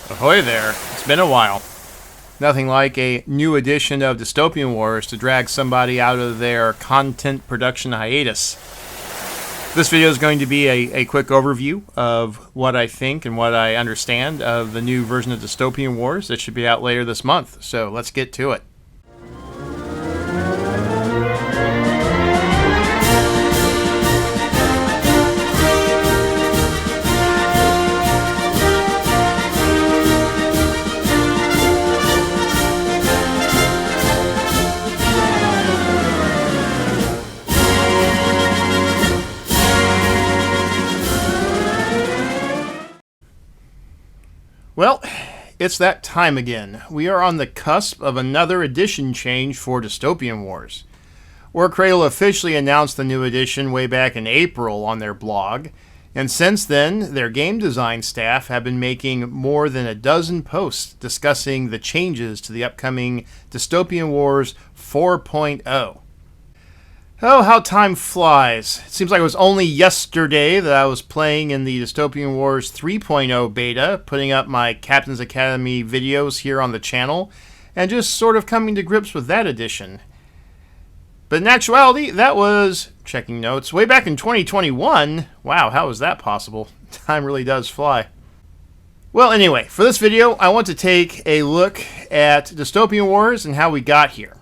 Ahoy there, it's been a while. Nothing like a new edition of Dystopian Wars to drag somebody out of their content production hiatus. This video is going to be a quick overview of what I think and what I understand of the new version of Dystopian Wars that should be out later this month. So let's get to it. Well, it's that time again. We are on the cusp of another edition change for Dystopian Wars. Warcradle officially announced the new edition way back in April on their blog, and since then, their game design staff have been making more than a dozen posts discussing the changes to the upcoming Dystopian Wars 4.0. Oh, how time flies. It seems like it was only yesterday that I was playing in the Dystopian Wars 3.0 beta, putting up my Captain's Academy videos here on the channel, and just sort of coming to grips with that edition. But in actuality, that was, checking notes, way back in 2021. Wow, how is that possible? Time really does fly. Well, anyway, for this video, I want to take a look at Dystopian Wars and how we got here.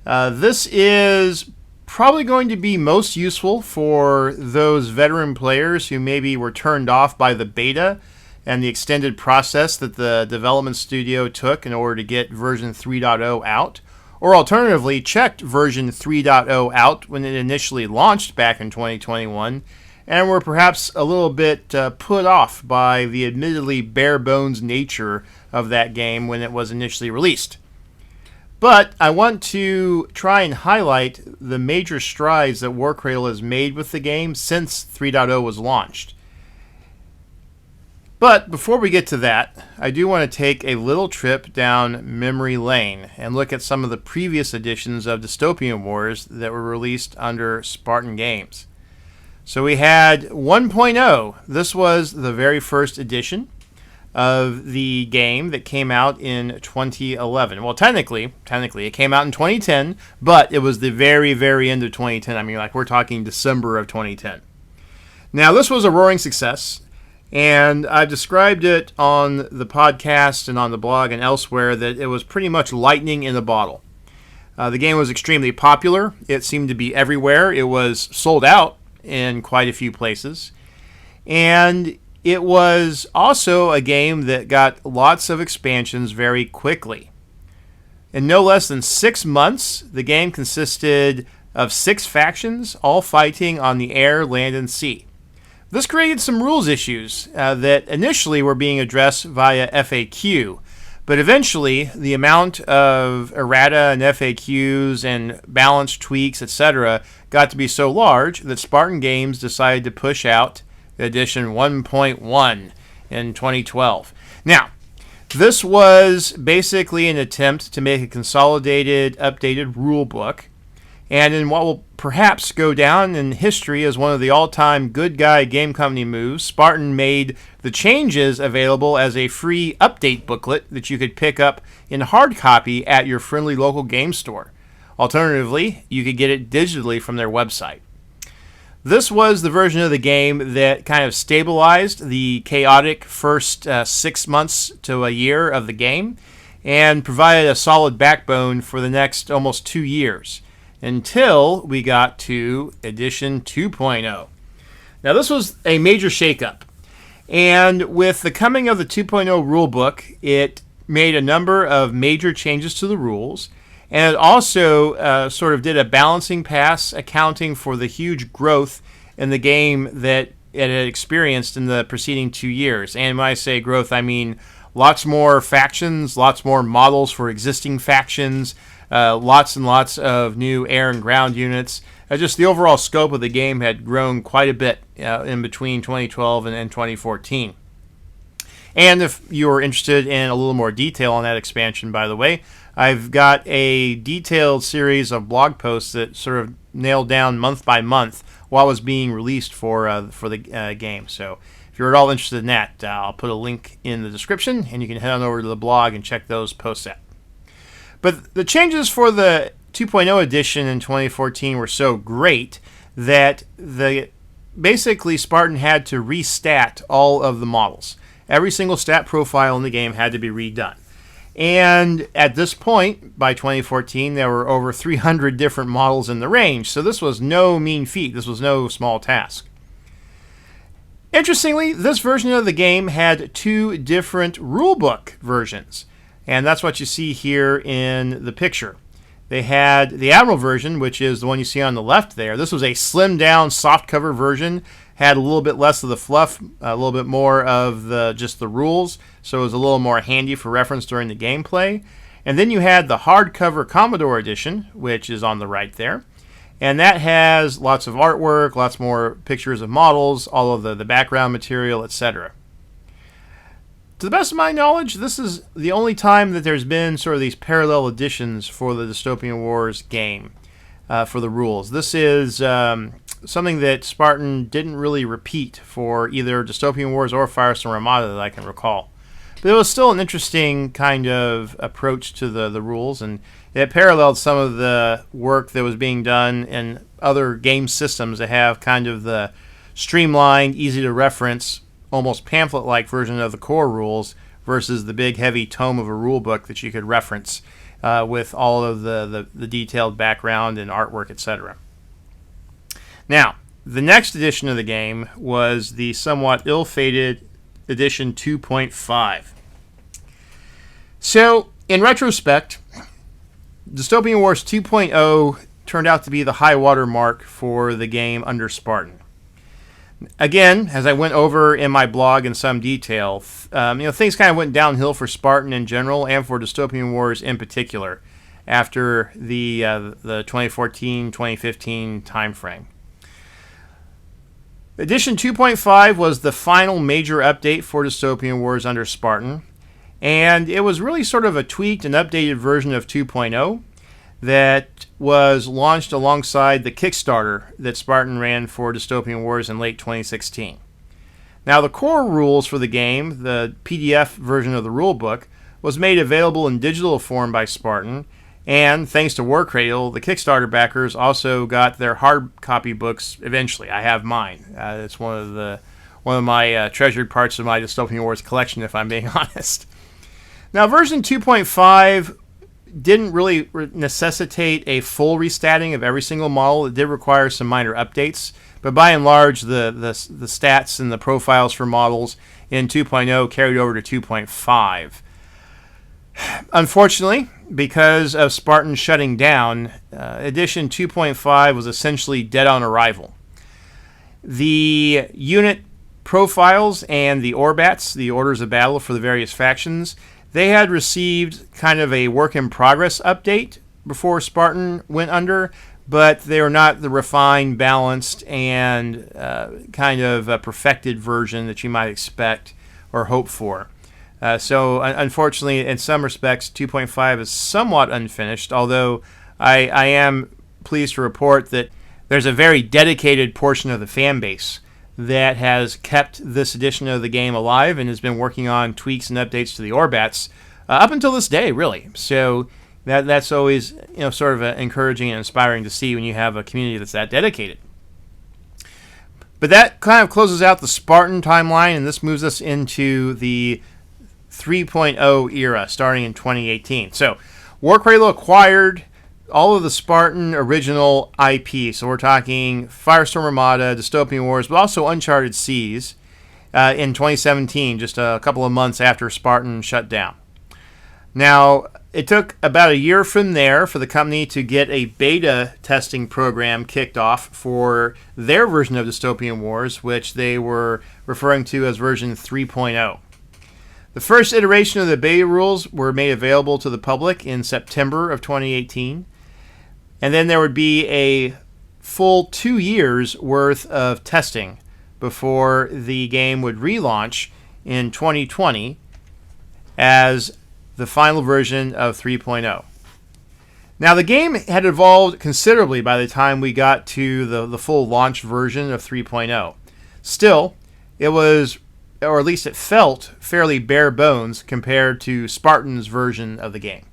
This is probably going to be most useful for those veteran players who maybe were turned off by the beta and the extended process that the development studio took in order to get version 3.0 out, or alternatively checked version 3.0 out when it initially launched back in 2021 and were perhaps a little bit put off by the admittedly bare bones nature of that game when it was initially released. But I want to try and highlight the major strides that Warcradle has made with the game since 3.0 was launched. But before we get to that, I do want to take a little trip down memory lane and look at some of the previous editions of Dystopian Wars that were released under Spartan Games. So we had 1.0. This was the very first edition of the game that came out in 2011. Well, technically, it came out in 2010, but it was the very, very end of 2010. I mean, like, we're talking December of 2010. Now, this was a roaring success, and I've described it on the podcast and on the blog and elsewhere that it was pretty much lightning in a bottle. The game was extremely popular. It seemed to be everywhere. It was sold out in quite a few places. And it was also a game that got lots of expansions very quickly. In no less than 6 months, the game consisted of 6 factions, all fighting on the air, land, and sea. This created some rules issues that initially were being addressed via FAQ, but eventually the amount of errata and FAQs and balance tweaks, etc., got to be so large that Spartan Games decided to push out edition 1.1 in 2012. Now, this was basically an attempt to make a consolidated, updated rule book, and in what will perhaps go down in history as one of the all-time good guy game company moves, Spartan made the changes available as a free update booklet that you could pick up in hard copy at your friendly local game store. Alternatively, you could get it digitally from their website. This was the version of the game that kind of stabilized the chaotic first 6 months to a year of the game and provided a solid backbone for the next almost 2 years until we got to edition 2.0. Now, this was a major shakeup, and with the coming of the 2.0 rulebook, it made a number of major changes to the rules. And it also sort of did a balancing pass accounting for the huge growth in the game that it had experienced in the preceding 2 years. And when I say growth, I mean lots more factions, lots more models for existing factions, lots and lots of new air and ground units. Just the overall scope of the game had grown quite a bit in between 2012 and 2014. And if you are interested in a little more detail on that expansion, by the way, I've got a detailed series of blog posts that sort of nailed down month by month what was being released for the game. So if you're at all interested in that, I'll put a link in the description, and you can head on over to the blog and check those posts out. But the changes for the 2.0 edition in 2014 were so great that basically Spartan had to restat all of the models. Every single stat profile in the game had to be redone. And at this point, by 2014, there were over 300 different models in the range, so this was no mean feat. This was no small task. Interestingly, this version of the game had 2 different rulebook versions, and that's what you see here in the picture. They had the Admiral version, which is the one you see on the left there. This was a slimmed-down, soft-cover version. Had a little bit less of the fluff, a little bit more of just the rules, so it was a little more handy for reference during the gameplay. And then you had the hardcover Commodore edition, which is on the right there. And that has lots of artwork, lots more pictures of models, all of the background material, etc. To the best of my knowledge, this is the only time that there's been sort of these parallel editions for the Dystopian Wars game for the rules. This is something that Spartan didn't really repeat for either Dystopian Wars or Firestorm Armada that I can recall. But it was still an interesting kind of approach to the rules, and it paralleled some of the work that was being done in other game systems that have kind of the streamlined, easy to reference, almost pamphlet-like version of the core rules versus the big heavy tome of a rule book that you could reference with all of the detailed background and artwork, etc. Now, the next edition of the game was the somewhat ill-fated edition 2.5. So, in retrospect, Dystopian Wars 2.0 turned out to be the high water mark for the game under Spartan. Again, as I went over in my blog in some detail, things kind of went downhill for Spartan in general and for Dystopian Wars in particular after the 2014-2015 timeframe. Edition 2.5 was the final major update for Dystopian Wars under Spartan, and it was really sort of a tweaked and updated version of 2.0 that was launched alongside the Kickstarter that Spartan ran for Dystopian Wars in late 2016. Now, the core rules for the game, the PDF version of the rulebook, was made available in digital form by Spartan, and thanks to Warcradle, the Kickstarter backers also got their hard copy books eventually. I have mine. It's one of my treasured parts of my Dystopian Wars collection, if I'm being honest. Now, version 2.5 didn't really necessitate a full restatting of every single model. It did require some minor updates, but by and large, the stats and the profiles for models in 2.0 carried over to 2.5. Unfortunately, because of Spartan shutting down, edition 2.5 was essentially dead on arrival. The unit profiles and the Orbats, the orders of battle for the various factions, they had received kind of a work-in-progress update before Spartan went under, but they were not the refined, balanced, and kind of a perfected version that you might expect or hope for. So, unfortunately, in some respects, 2.5 is somewhat unfinished, although I am pleased to report that there's a very dedicated portion of the fan base that has kept this edition of the game alive and has been working on tweaks and updates to the Orbats up until this day, really. So that's always sort of encouraging and inspiring to see when you have a community that's that dedicated. But that kind of closes out the Spartan timeline, and this moves us into the 3.0 era, starting in 2018. So, Warcradle acquired all of the Spartan original IP. So we're talking Firestorm Armada, Dystopian Wars, but also Uncharted Seas in 2017, just a couple of months after Spartan shut down. Now, it took about a year from there for the company to get a beta testing program kicked off for their version of Dystopian Wars, which they were referring to as version 3.0. The first iteration of the beta rules were made available to the public in September of 2018, and then there would be a full 2 years worth of testing before the game would relaunch in 2020 as the final version of 3.0. Now, the game had evolved considerably by the time we got to the full launch version of 3.0. Still, it was, or at least it felt, fairly bare bones compared to Spartan's version of the game.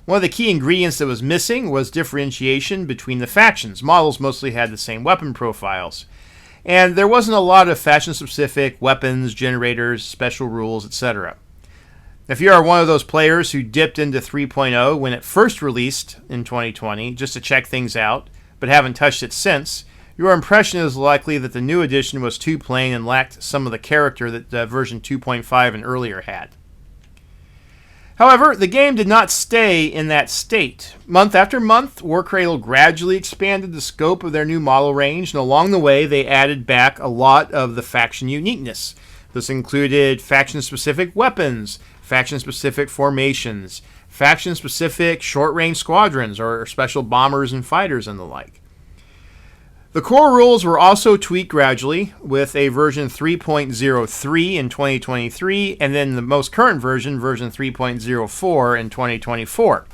One of the key ingredients that was missing was differentiation between the factions. Models mostly had the same weapon profiles. And there wasn't a lot of faction-specific weapons, generators, special rules, etc. If you are one of those players who dipped into 3.0 when it first released in 2020 just to check things out, but haven't touched it since, your impression is likely that the new edition was too plain and lacked some of the character that version 2.5 and earlier had. However, the game did not stay in that state. Month after month, Warcradle gradually expanded the scope of their new model range, and along the way, they added back a lot of the faction uniqueness. This included faction-specific weapons, faction-specific formations, faction-specific short-range squadrons, or special bombers and fighters and the like. The core rules were also tweaked gradually, with a version 3.03 in 2023, and then the most current version, version 3.04 in 2024.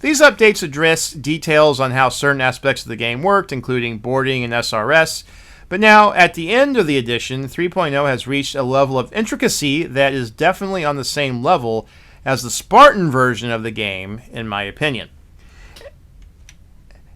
These updates address details on how certain aspects of the game worked, including boarding and SRS, but now, at the end of the edition, 3.0 has reached a level of intricacy that is definitely on the same level as the Spartan version of the game, in my opinion.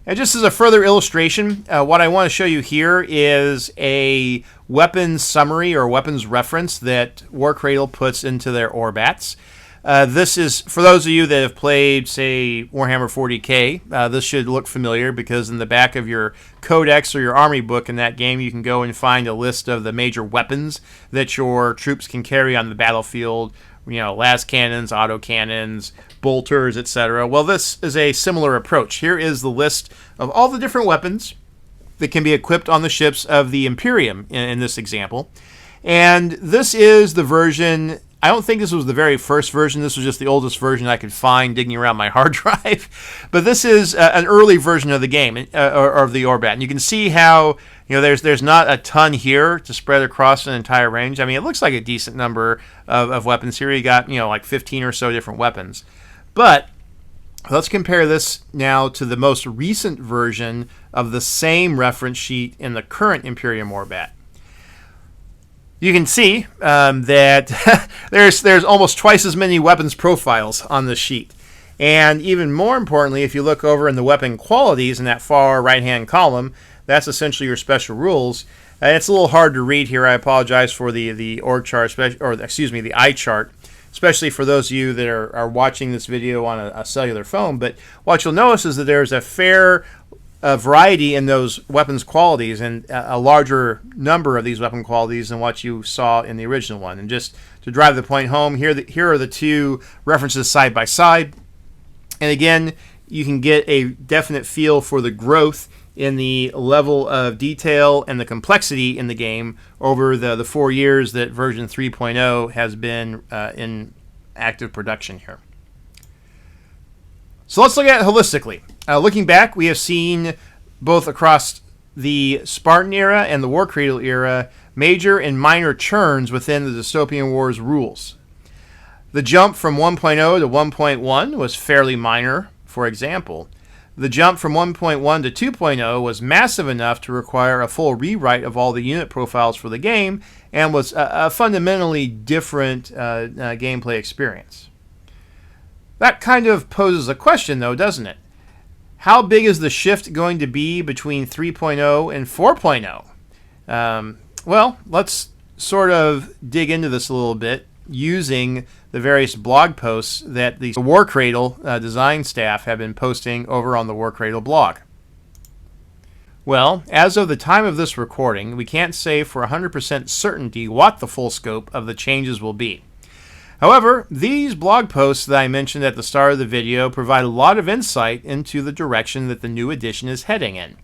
And just as a further illustration, what I want to show you here is a weapons summary or weapons reference that Warcradle puts into their Orbats. This is, for those of you that have played, say, Warhammer 40k, this should look familiar because in the back of your codex or your army book in that game, you can go and find a list of the major weapons that your troops can carry on the battlefield. You know, las cannons, autocannons, bolters, etc. Well, this is a similar approach. Here is the list of all the different weapons that can be equipped on the ships of the Imperium in this example. And this is the version, I don't think this was the very first version. This was just the oldest version I could find digging around my hard drive. But this is an early version of the game, or of the Orbat. And you can see how, you know, there's not a ton here to spread across an entire range. I mean, it looks like a decent number of weapons here. You got, you know, like 15 or so different weapons. But let's compare this now to the most recent version of the same reference sheet in the current Imperium Orbat. You can see that there's almost twice as many weapons profiles on this sheet. And even more importantly, if you look over in the weapon qualities in that far right-hand column, that's essentially your special rules. It's a little hard to read here. I apologize for the org chart, or excuse me, the eye chart, especially for those of you that are watching this video on a cellular phone. But what you'll notice is that there's a fair variety in those weapons qualities, and a larger number of these weapon qualities than what you saw in the original one. And just to drive the point home, here are the two references side by side. And again, you can get a definite feel for the growth in the level of detail and the complexity in the game over the 4 years that version 3.0 has been in active production here. So let's look at it holistically. Looking back, we have seen both across the Spartan era and the Warcradle era major and minor churns within the Dystopian Wars rules. The jump from 1.0 to 1.1 was fairly minor, for example. The jump from 1.1 to 2.0 was massive enough to require a full rewrite of all the unit profiles for the game and was a fundamentally different gameplay experience. That kind of poses a question, though, doesn't it? How big is the shift going to be between 3.0 and 4.0? Well, let's sort of dig into this a little bit using the various blog posts that the Warcradle design staff have been posting over on the Warcradle blog. Well, as of the time of this recording, we can't say for 100% certainty what the full scope of the changes will be. However, these blog posts that I mentioned at the start of the video provide a lot of insight into the direction that the new edition is heading in.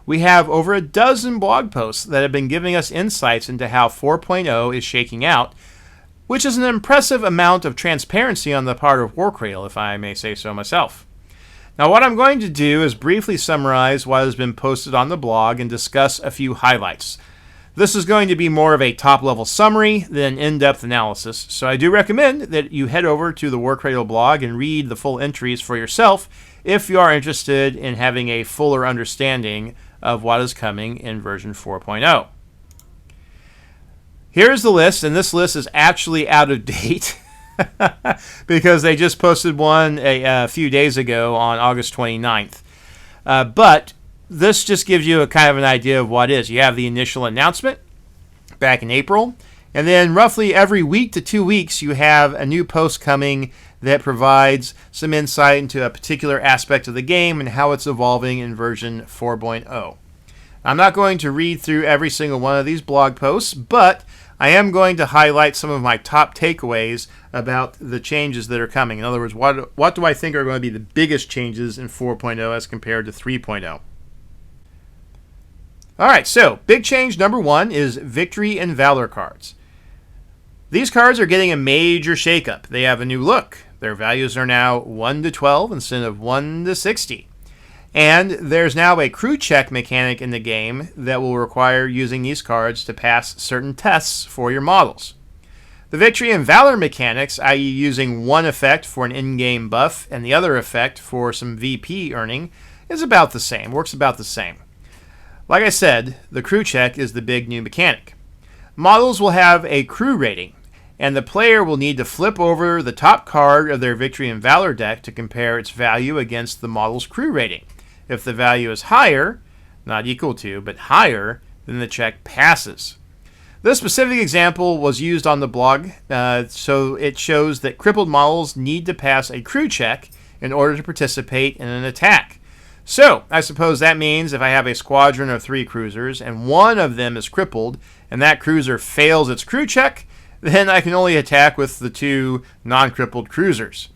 We have over a dozen blog posts that have been giving us insights into how 4.0 is shaking out, which is an impressive amount of transparency on the part of Warcradle, if I may say so myself. Now, what I'm going to do is briefly summarize what has been posted on the blog and discuss a few highlights. This is going to be more of a top-level summary than in-depth analysis, so I do recommend that you head over to the Warcradle blog and read the full entries for yourself if you are interested in having a fuller understanding of what is coming in version 4.0. Here's the list, and this list is actually out of date because they just posted one a few days ago on August 29th. But this just gives you a kind of an idea of what is. You have the initial announcement back in April, and then roughly every week to 2 weeks you have a new post coming that provides some insight into a particular aspect of the game and how it's evolving in version 4.0. I'm not going to read through every single one of these blog posts, but I am going to highlight some of my top takeaways about the changes that are coming. In other words, what do I think are going to be the biggest changes in 4.0 as compared to 3.0? All right, so big change number 1 is Victory and Valor cards. These cards are getting a major shakeup. They have a new look. Their values are now 1 to 12 instead of 1 to 60. And there's now a crew check mechanic in the game that will require using these cards to pass certain tests for your models. The Victory and Valor mechanics, i.e. using one effect for an in-game buff and the other effect for some VP earning, is about the same, works about the same. Like I said, the crew check is the big new mechanic. Models will have a crew rating, and the player will need to flip over the top card of their Victory and Valor deck to compare its value against the model's crew rating. If the value is higher, not equal to, but higher, then the check passes. This specific example was used on the blog, so it shows that crippled models need to pass a crew check in order to participate in an attack. So, I suppose that means if I have a squadron of 3 cruisers and one of them is crippled and that cruiser fails its crew check, then I can only attack with the 2 non-crippled cruisers.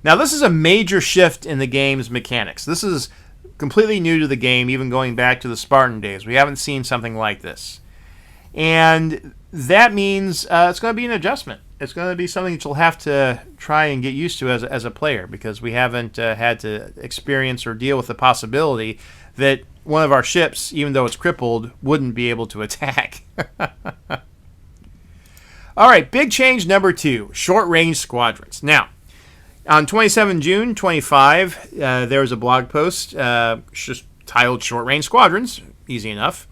Now, this is a major shift in the game's mechanics. This is completely new to the game, even going back to the Spartan days. We haven't seen something like this. And that means it's going to be an adjustment. It's going to be something that you'll have to try and get used to as a player, because we haven't had to experience or deal with the possibility that one of our ships, even though it's crippled, wouldn't be able to attack. All right, big change number 2, short-range squadrons. Now, on 27 June 25, there was a blog post just titled Short-Range Squadrons, easy enough.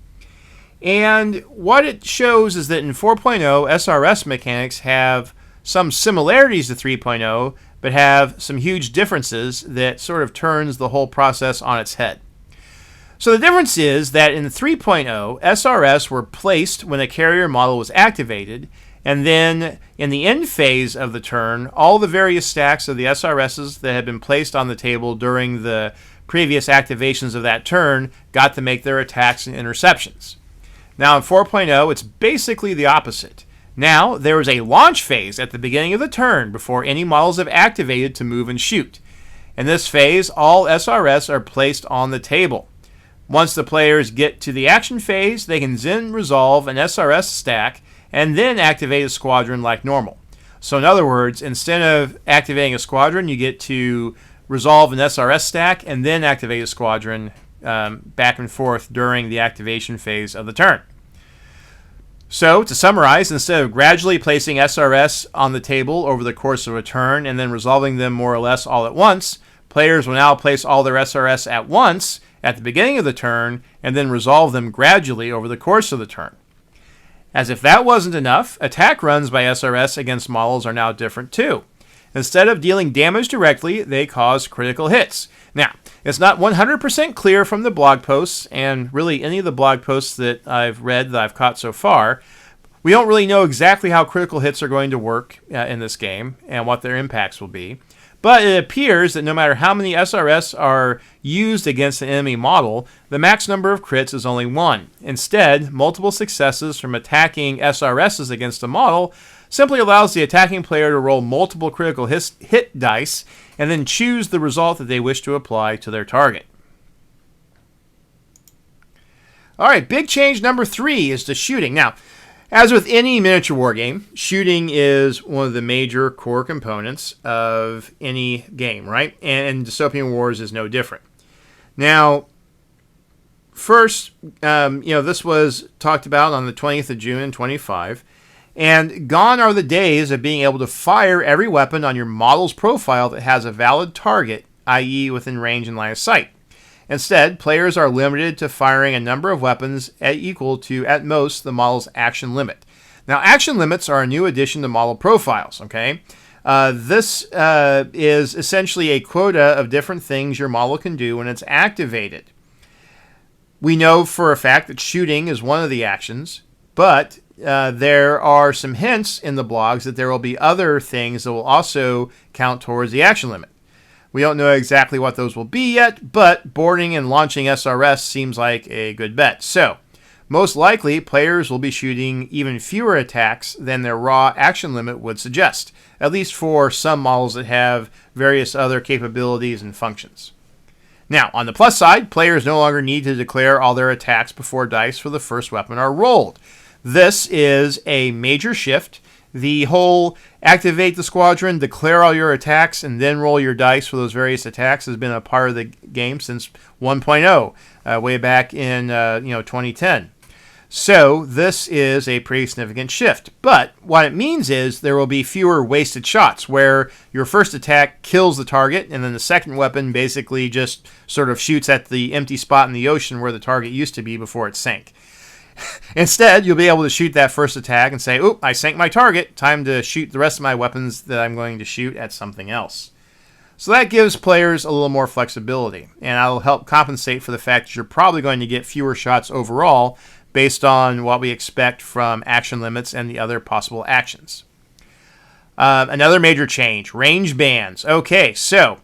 And what it shows is that in 4.0, SRS mechanics have some similarities to 3.0, but have some huge differences that sort of turns the whole process on its head. So the difference is that in 3.0, SRS were placed when a carrier model was activated, and then in the end phase of the turn, all the various stacks of the SRSs that had been placed on the table during the previous activations of that turn got to make their attacks and interceptions. Now in 4.0, it's basically the opposite. Now there is a launch phase at the beginning of the turn before any models have activated to move and shoot. In this phase, all SRS are placed on the table. Once the players get to the action phase, they can then resolve an SRS stack and then activate a squadron like normal. So in other words, instead of activating a squadron, you get to resolve an SRS stack and then activate a squadron back and forth during the activation phase of the turn. So, to summarize, instead of gradually placing SRS on the table over the course of a turn and then resolving them more or less all at once, players will now place all their SRS at once at the beginning of the turn and then resolve them gradually over the course of the turn. As if that wasn't enough, attack runs by SRS against models are now different too. Instead of dealing damage directly, they cause critical hits. Now, it's not 100% clear from the blog posts, and really any of the blog posts that I've read that I've caught so far. We don't really know exactly how critical hits are going to work in this game and what their impacts will be. But it appears that no matter how many SRS are used against an enemy model, the max number of crits is only 1. Instead, multiple successes from attacking SRSs against a model simply allows the attacking player to roll multiple critical hit dice and then choose the result that they wish to apply to their target. All right, big change number 3 is to shooting. Now, as with any miniature war game, shooting is one of the major core components of any game, right? And Dystopian Wars is no different. Now, first, this was talked about on the 20th of June in 25. And gone are the days of being able to fire every weapon on your model's profile that has a valid target, i.e. within range and line of sight. Instead, players are limited to firing a number of weapons equal to, at most, the model's action limit. Now, action limits are a new addition to model profiles, okay? This is essentially a quota of different things your model can do when it's activated. We know for a fact that shooting is one of the actions, but there are some hints in the blogs that there will be other things that will also count towards the action limit. We don't know exactly what those will be yet, but boarding and launching SRS seems like a good bet. So, most likely, players will be shooting even fewer attacks than their raw action limit would suggest, at least for some models that have various other capabilities and functions. Now, on the plus side, players no longer need to declare all their attacks before dice for the first weapon are rolled. This is a major shift. The whole activate the squadron, declare all your attacks, and then roll your dice for those various attacks has been a part of the game since 1.0, way back in 2010. So this is a pretty significant shift. But what it means is there will be fewer wasted shots where your first attack kills the target and then the second weapon basically just sort of shoots at the empty spot in the ocean where the target used to be before it sank. Instead, you'll be able to shoot that first attack and say, oop, I sank my target. Time to shoot the rest of my weapons that I'm going to shoot at something else. So that gives players a little more flexibility, and that'll help compensate for the fact that you're probably going to get fewer shots overall based on what we expect from action limits and the other possible actions. Another major change, range bands. Okay, so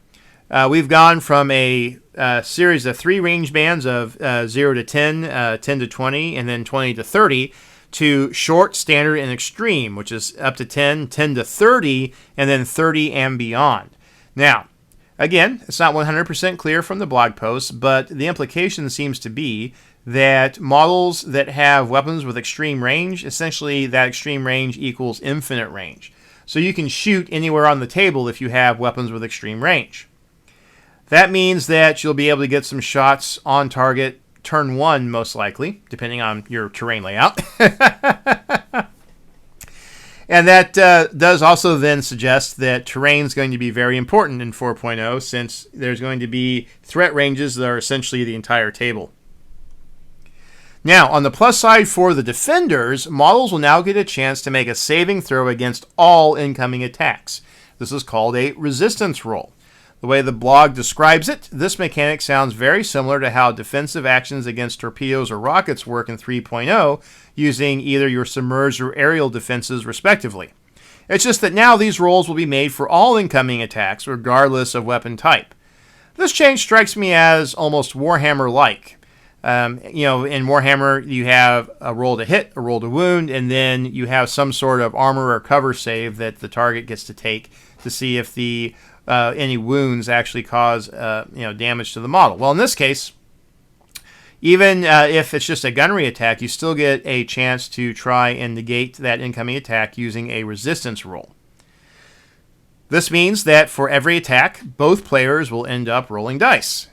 we've gone from a series of 3 range bands of 0 to 10, 10 to 20, and then 20 to 30 to short, standard, and extreme, which is up to 10, 10 to 30, and then 30 and beyond. Now, again, it's not 100% clear from the blog post, but the implication seems to be that models that have weapons with extreme range, essentially that extreme range equals infinite range. So you can shoot anywhere on the table if you have weapons with extreme range. That means that you'll be able to get some shots on target turn 1, most likely, depending on your terrain layout. And that does also then suggest that terrain is going to be very important in 4.0 since there's going to be threat ranges that are essentially the entire table. Now, on the plus side for the defenders, models will now get a chance to make a saving throw against all incoming attacks. This is called a resistance roll. The way the blog describes it, this mechanic sounds very similar to how defensive actions against torpedoes or rockets work in 3.0, using either your submerged or aerial defenses respectively. It's just that now these rolls will be made for all incoming attacks, regardless of weapon type. This change strikes me as almost Warhammer-like. In Warhammer, you have a roll to hit, a roll to wound, and then you have some sort of armor or cover save that the target gets to take to see if the any wounds actually cause damage to the model. Well, in this case, even if it's just a gunnery attack, you still get a chance to try and negate that incoming attack using a resistance roll. This means that for every attack, both players will end up rolling dice.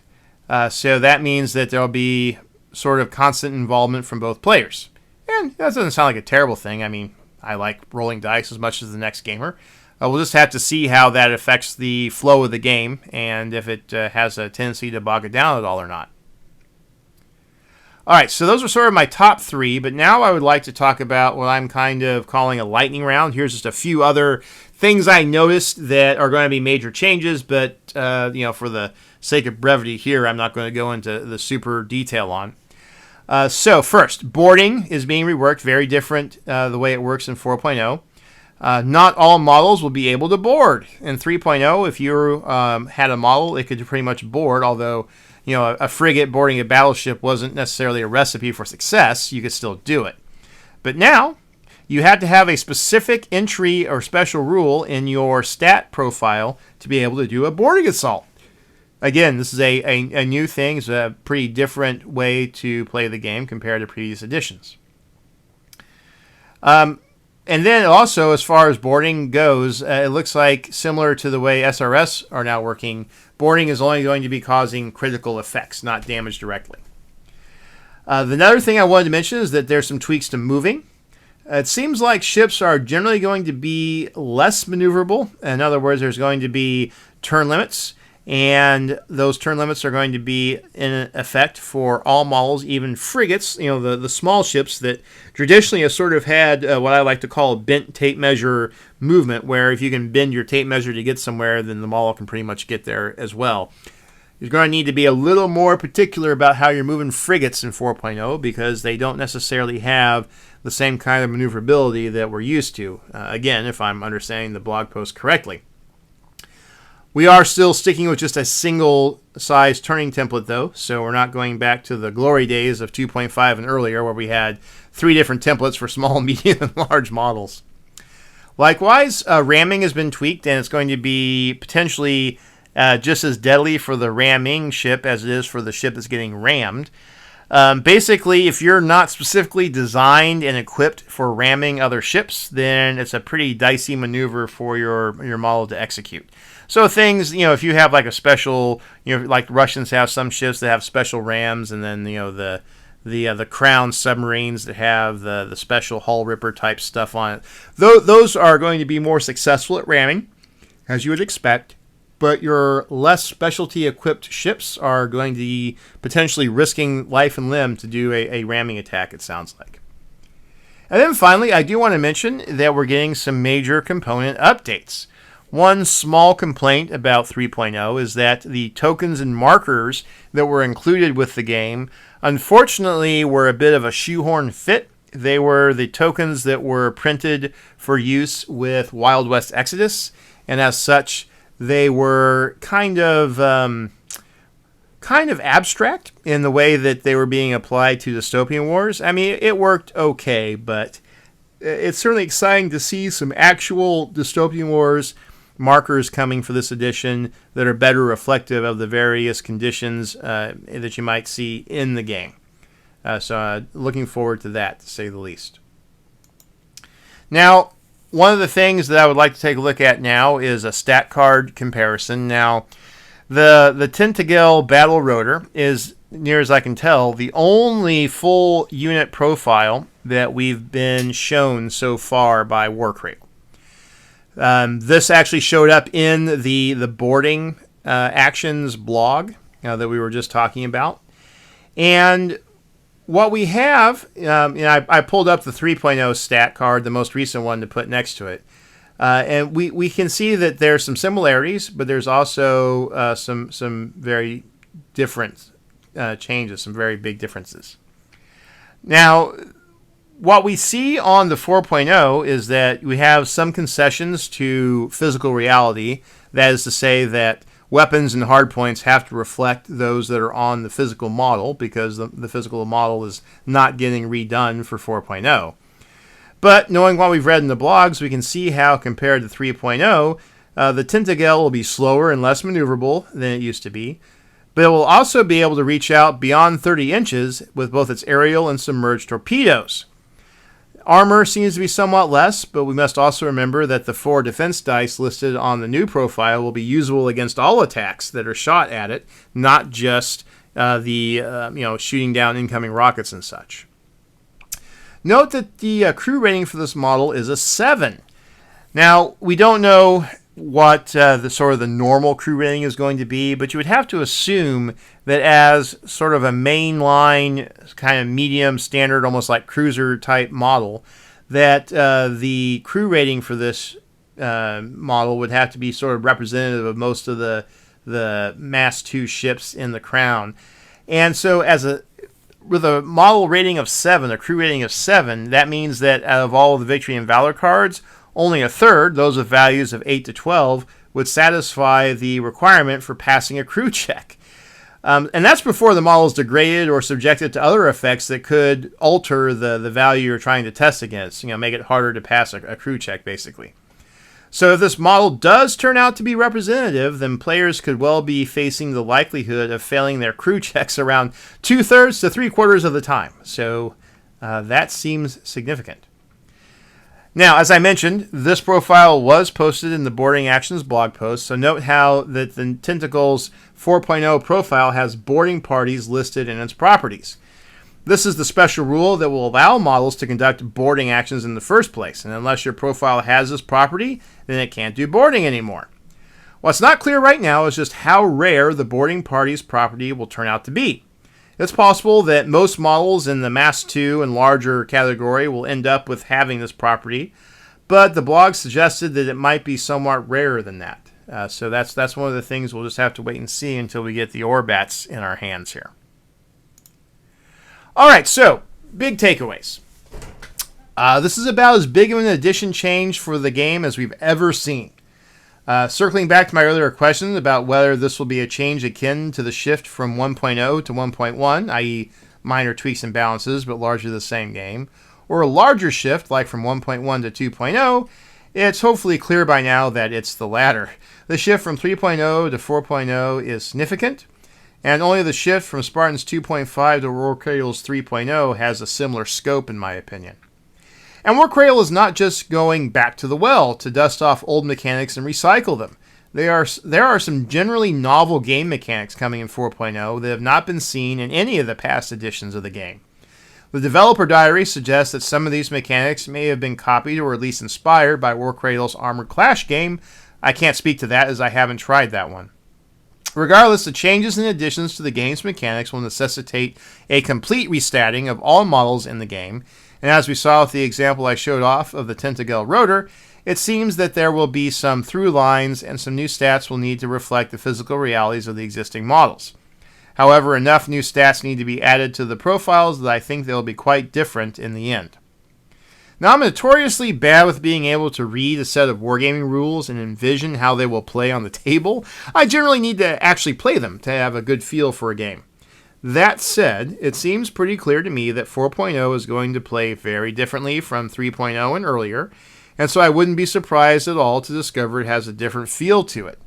So that means that there'll be sort of constant involvement from both players. And that doesn't sound like a terrible thing. I mean, I like rolling dice as much as the next gamer. We'll just have to see how that affects the flow of the game and if it has a tendency to bog it down at all or not. All right, so those are sort of my top 3, but now I would like to talk about what I'm kind of calling a lightning round. Here's just a few other things I noticed that are going to be major changes, but for the sake of brevity here, I'm not going to go into the super detail on. So first, boarding is being reworked, very different the way it works in 4.0. Not all models will be able to board. In 3.0, if you had a model, it could pretty much board, although a frigate boarding a battleship wasn't necessarily a recipe for success. You could still do it. But now, you had to have a specific entry or special rule in your stat profile to be able to do a boarding assault. Again, this is a new thing. It's a pretty different way to play the game compared to previous editions. And then also, as far as boarding goes, it looks like similar to the way SRS are now working, boarding is only going to be causing critical effects, not damage directly. The other thing I wanted to mention is that there's some tweaks to moving. It seems like ships are generally going to be less maneuverable. In other words, there's going to be turn limits, and those turn limits are going to be in effect for all models, even frigates, the small ships that traditionally have sort of had what I like to call a bent tape measure movement, where if you can bend your tape measure to get somewhere, then the model can pretty much get there as well. You're going to need to be a little more particular about how you're moving frigates in 4.0 because they don't necessarily have the same kind of maneuverability that we're used to. Again, if I'm understanding the blog post correctly. We are still sticking with just a single size turning template though, so we're not going back to the glory days of 2.5 and earlier where we had 3 different templates for small, medium, and large models. Likewise, ramming has been tweaked and it's going to be potentially just as deadly for the ramming ship as it is for the ship that's getting rammed. Basically, if you're not specifically designed and equipped for ramming other ships, then it's a pretty dicey maneuver for your model to execute. So things, if you have like a special, like Russians have some ships that have special rams, and then the Crown submarines that have the special hull ripper type stuff on it. Those are going to be more successful at ramming, as you would expect. But your less specialty equipped ships are going to be potentially risking life and limb to do a ramming attack, it sounds like. And then finally, I do want to mention that we're getting some major component updates. One small complaint about 3.0 is that the tokens and markers that were included with the game, unfortunately, were a bit of a shoehorn fit. They were the tokens that were printed for use with Wild West Exodus, and as such, they were kind of abstract in the way that they were being applied to Dystopian Wars. I mean, it worked okay, but it's certainly exciting to see some actual Dystopian Wars markers coming for this edition that are better reflective of the various conditions that you might see in the game. So looking forward to that, to say the least. Now, one of the things that I would like to take a look at now is a stat card comparison. Now, the Tintagel Battle Rotor is, near as I can tell, the only full unit profile that we've been shown so far by Warcradle. This actually showed up in the boarding actions blog that we were just talking about. And what we have, I pulled up the 3.0 stat card, the most recent one, to put next to it. And we can see that there's some similarities, but there's also some very different changes, some very big differences. Now, what we see on the 4.0 is that we have some concessions to physical reality. That is to say that weapons and hardpoints have to reflect those that are on the physical model because the physical model is not getting redone for 4.0. But knowing what we've read in the blogs, we can see how compared to 3.0, the Tintagel will be slower and less maneuverable than it used to be. But it will also be able to reach out beyond 30 inches with both its aerial and submerged torpedoes. Armor seems to be somewhat less, but we must also remember that the 4 defense dice listed on the new profile will be usable against all attacks that are shot at it, not just shooting down incoming rockets and such. Note that the crew rating for this model is a 7. Now, we don't know what the normal crew rating is going to be, but you would have to assume that as sort of a mainline kind of medium standard, almost like cruiser type model, that the crew rating for this model would have to be sort of representative of most of the Mass 2 ships in the Crown. And so with a model rating of 7, a crew rating of 7, that means that out of all of the Victory and Valor cards, only a third, those with values of 8 to 12, would satisfy the requirement for passing a crew check. And that's before the model is degraded or subjected to other effects that could alter the value you're trying to test against, make it harder to pass a crew check, basically. So if this model does turn out to be representative, then players could well be facing the likelihood of failing their crew checks around 2/3 to 3/4 of the time. So that seems significant. Now, as I mentioned, this profile was posted in the Boarding Actions blog post, so note how that the Tentacles 4.0 profile has boarding parties listed in its properties. This is the special rule that will allow models to conduct boarding actions in the first place, and unless your profile has this property, then it can't do boarding anymore. What's not clear right now is just how rare the boarding party's property will turn out to be. It's possible that most models in the Mass 2 and larger category will end up with having this property, but the blog suggested that it might be somewhat rarer than that. So that's one of the things we'll just have to wait and see until we get the Orbats in our hands here. All right, so big takeaways. This is about as big of an addition change for the game as we've ever seen. Circling back to my earlier question about whether this will be a change akin to the shift from 1.0 to 1.1, i.e. minor tweaks and balances, but largely the same game, or a larger shift like from 1.1 to 2.0, it's hopefully clear by now that it's the latter. The shift from 3.0 to 4.0 is significant, and only the shift from Spartan's 2.5 to Warcradle's 3.0 has a similar scope in my opinion. And Warcradle is not just going back to the well to dust off old mechanics and recycle them. There are some generally novel game mechanics coming in 4.0 that have not been seen in any of the past editions of the game. The developer diary suggests that some of these mechanics may have been copied or at least inspired by Warcradle's Armored Clash game. I can't speak to that as I haven't tried that one. Regardless, the changes and additions to the game's mechanics will necessitate a complete restatting of all models in the game, and as we saw with the example I showed off of the Tentacle rotor, it seems that there will be some through lines and some new stats will need to reflect the physical realities of the existing models. However, enough new stats need to be added to the profiles that I think they'll be quite different in the end. Now, I'm notoriously bad with being able to read a set of wargaming rules and envision how they will play on the table. I generally need to actually play them to have a good feel for a game. That said, it seems pretty clear to me that 4.0 is going to play very differently from 3.0 and earlier, and so I wouldn't be surprised at all to discover it has a different feel to it.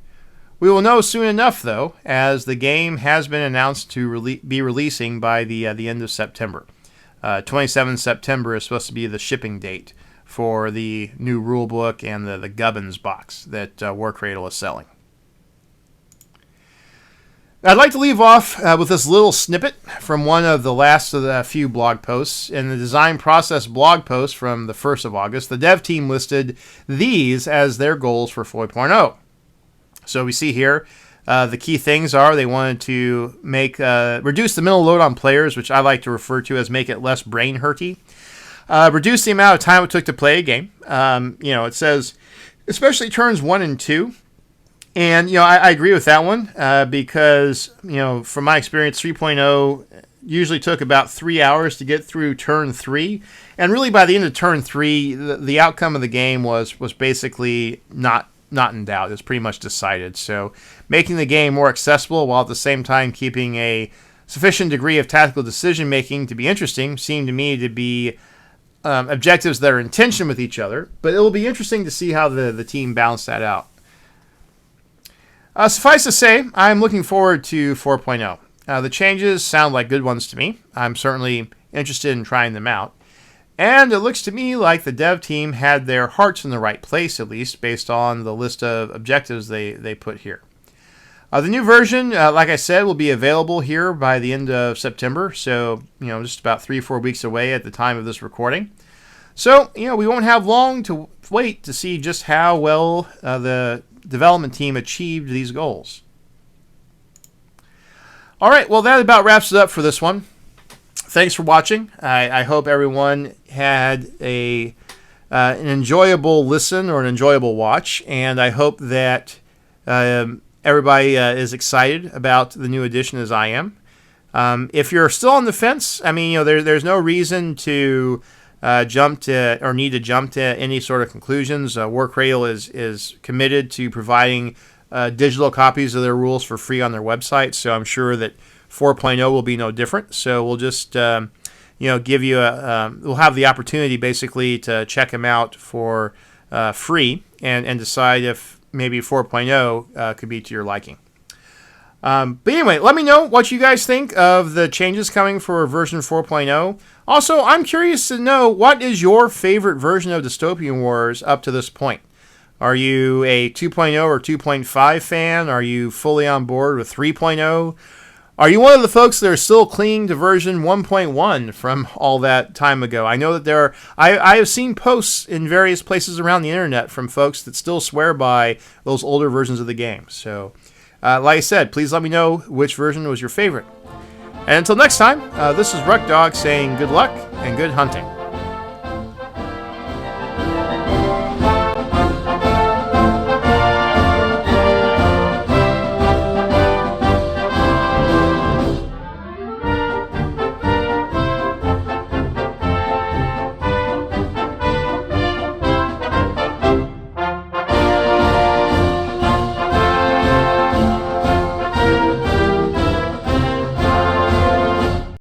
We will know soon enough, though, as the game has been announced to be releasing by the end of September. 27 September is supposed to be the shipping date for the new rulebook and the Gubbins box that Warcradle is selling. I'd like to leave off with this little snippet from one of the last of the few blog posts. In the design process blog post from the 1st of August, the dev team listed these as their goals for 4.0. So we see here, the key things are they wanted to make reduce the mental load on players, which I like to refer to as make it less brain hurty. Reduce the amount of time it took to play a game. It says, especially turns 1 and 2. And, I agree with that one because, from my experience, 3.0 usually took about 3 hours to get through turn 3. And really by the end of turn 3, the outcome of the game was basically not in doubt. It's pretty much decided. So making the game more accessible while at the same time keeping a sufficient degree of tactical decision making to be interesting seemed to me to be objectives that are in tension with each other. But it will be interesting to see how the team balance that out. Suffice to say, I'm looking forward to 4.0. The changes sound like good ones to me. I'm certainly interested in trying them out. And it looks to me like the dev team had their hearts in the right place, at least, based on the list of objectives they put here. The new version, like I said, will be available here by the end of September, so, just about 3-4 weeks away at the time of this recording. So, we won't have long to wait to see just how well the development team achieved these goals. All right, well, that about wraps it up for this one. Thanks for watching. I hope everyone had an enjoyable listen or an enjoyable watch, and I hope that everybody is excited about the new edition as I am. If you're still on the fence, there's no reason to jump to or need to jump to any sort of conclusions. Warcradle is committed to providing digital copies of their rules for free on their website, so I'm sure that 4.0 will be no different. So we'll just give you we'll have the opportunity basically to check them out for free and decide if maybe 4.0 could be to your liking. But anyway, let me know what you guys think of the changes coming for version 4.0. Also, I'm curious to know, what is your favorite version of Dystopian Wars up to this point? Are you a 2.0 or 2.5 fan? Are you fully on board with 3.0? Are you one of the folks that are still clinging to version 1.1 from all that time ago? I know that I have seen posts in various places around the internet from folks that still swear by those older versions of the game. So, like I said, please let me know which version was your favorite. And until next time, this is Ruck Dog saying good luck and good hunting.